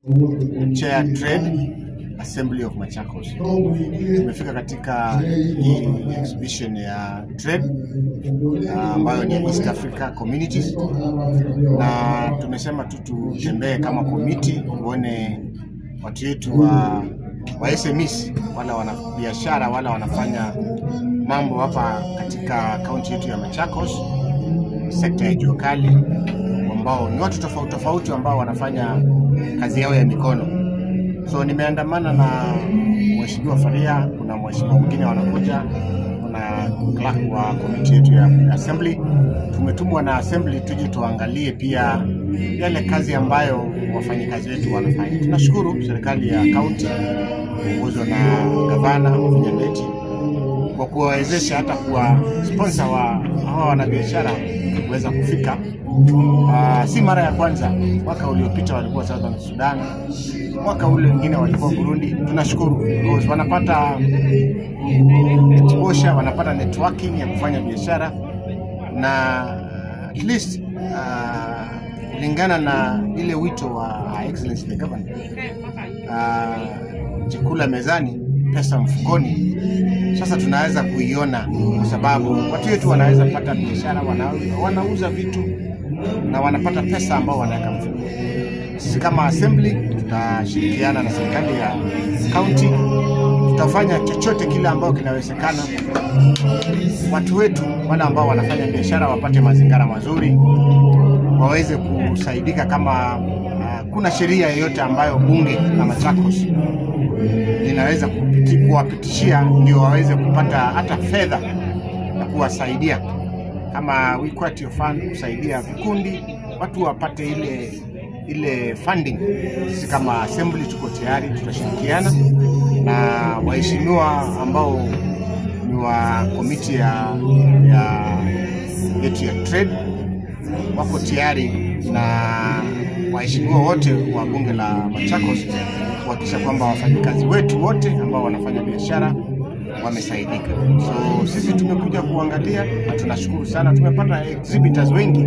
Chair Trade Assembly of Machakos. Tumefika katika hii exhibition ya trade ambayo ni East Africa Communities, na tumesema tutembee kama committee tuone watu wetu wa SMEs, wala wana biashara, wala wanafanya mambo hapa katika kaunti yetu ya Machakos, sekta ya jua kali, ambao ni watu tofauti tofauti ambao wanafanya kazi yao ya mikono. So nimeandamana na Mheshimiwa Faria, kuna mheshimiwa mwingine wanakuja, kuna clerk wa committee yetu ya assembly. Tumetumwa na assembly tuje tuangalie pia yale kazi ambayo wafanyikazi wetu wanafanya. Tunashukuru serikali ya county kuongozwa na gavana Mnyandeti kwa kuwawezesha hata kuwa sponsor wa hawa wanabiashara kuweza kufika. Si mara ya kwanza, mwaka uliopita walikuwa Southern Sudan, mwaka ule mwingine walikuwa Burundi. Tunashukuru because wanapata exposure, wanapata networking ya kufanya biashara, na at least kulingana na ile wito wa Excellency the Governor, chakula mezani, pesa mfukoni. Sasa tunaweza kuiona kwa sababu watu wetu wanaweza pata biashara, wanauza vitu na wanapata pesa ambao wanaweka mfukoni. Sisi kama assembly tutashirikiana na serikali ya county, tutafanya chochote kile ambao kinawezekana watu wetu wale ambao wanafanya biashara wapate mazingira mazuri, waweze kusaidika. Kama kuna sheria yoyote ambayo bunge la Machakos linaweza kuwapitishia, ndio waweze kupata hata fedha na kuwasaidia kama Equity Fund, kusaidia vikundi watu wapate ile funding. Sisi kama assembly tuko tayari, tutashirikiana na waheshimiwa ambao ni wa committee yetu ya trade, wako tayari, na waheshimiwa wote wa bunge la Machakos kuhakikisha kwamba wafanyikazi wetu wote ambao wanafanya biashara wamesaidika. So sisi tumekuja kuangalia na tunashukuru sana. Tumepata exhibitors wengi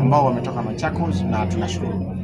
ambao wametoka Machakos na tunashukuru.